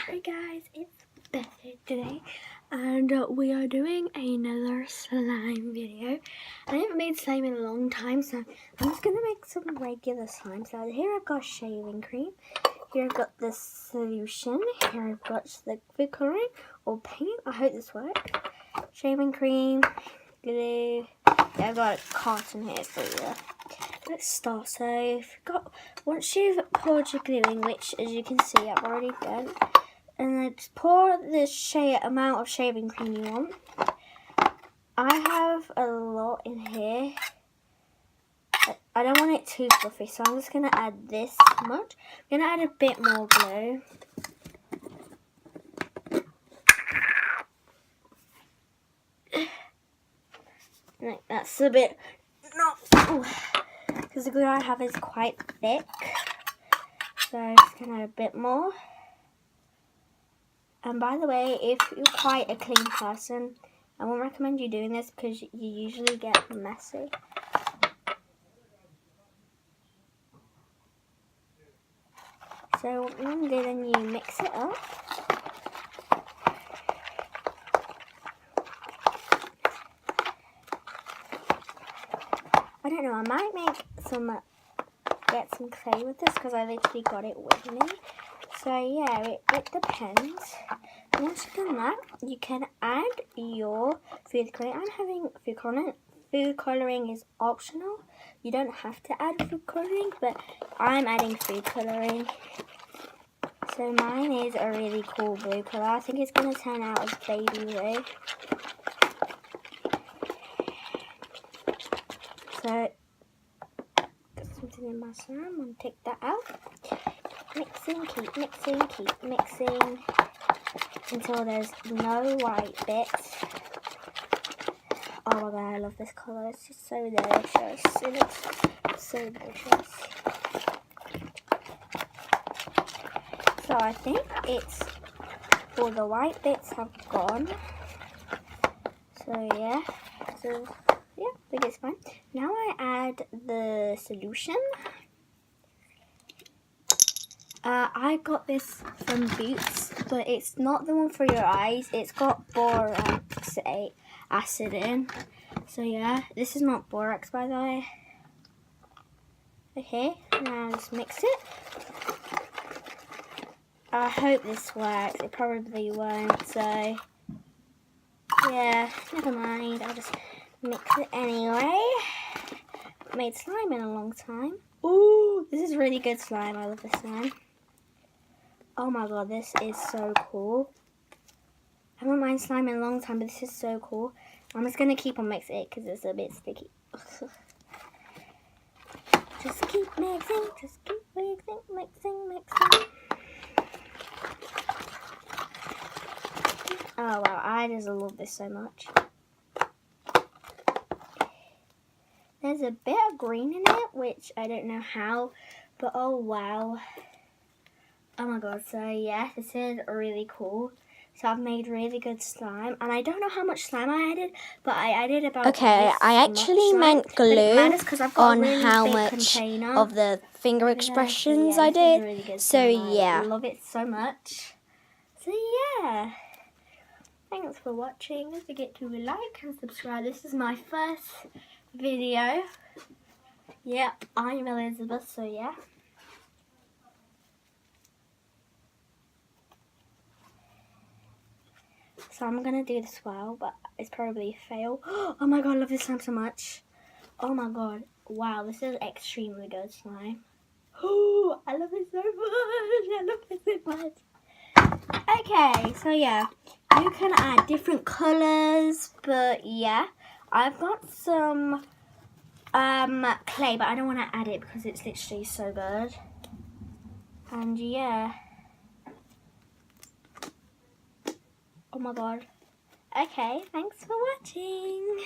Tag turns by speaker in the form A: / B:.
A: Hi guys, it's Beth today, and we are doing another slime video. I haven't made slime in a long time, so I'm just gonna make some regular slime. So here I've got shaving cream, here I've got the solution, here I've got the food coloring or paint. I hope this works. Shaving cream, glue. Yeah, I've got a carton here for you. Let's start. So once you've poured your glue in, which as you can see I've already done, and then just pour the amount of shaving cream you want. I have a lot in here. I don't want it too fluffy, so I'm just going to add this much. I'm going to add a bit more glue. Like, that's a bit, because the glue I have is quite thick. So I'm just going to add a bit more. And by the way, if you're quite a clean person, I won't recommend you doing this because you usually get messy. So what you want to do, then you mix it up. I don't know, I might get some clay with this because I literally got it with me. So yeah, it depends. Once you've done that, you can add your food coloring. I'm having food coloring. Food coloring is optional. You don't have to add food coloring, but I'm adding food coloring. So mine is a really cool blue colour. I think it's going to turn out as baby blue. So, got something in my slime. I'm going to take that out. Mixing, keep mixing, keep mixing until there's no white bits. Oh my god, I love this colour. It's just so delicious. It looks so delicious. So I think it's all the white bits have gone. So yeah, I think it's fine. Now I add the solution. I got this from Boots, but it's not the one for your eyes. It's got borax acid in. So yeah, this is not borax, by the way. Okay, now just mix it. I hope this works. It probably won't, so yeah, never mind. I'll just mix it anyway. Made slime in a long time. Ooh, this is really good slime. I love this slime. Oh my god, this is so cool. I haven't made slime in a long time, but this is so cool. I'm just going to keep on mixing it because it's a bit sticky. Just keep mixing, just keep mixing, mixing. Oh wow, I just love this so much. There's a bit of green in it, which I don't know how, but oh wow. Oh my god, so yeah, this is really cool. So I've made really good slime, and I don't know how much slime I added, but I added about
B: I actually meant glue on
A: really
B: how much
A: container.
B: of the finger expressions
A: So, yeah,
B: I did.
A: Really good
B: so
A: slime.
B: yeah.
A: I love it so much. So yeah. Thanks for watching. Don't forget to like and subscribe. This is my first video. Yeah, I'm Elizabeth, so yeah. So I'm going to do this well, but it's probably a fail. Oh my god, I love this slime so much. Oh my god. Wow, this is extremely good slime. Oh, I love it so much. I love it so much. Okay, so yeah, you can add different colours, but yeah, I've got some clay, but I don't want to add it because it's literally so good. And yeah, oh my god. Okay, thanks for watching.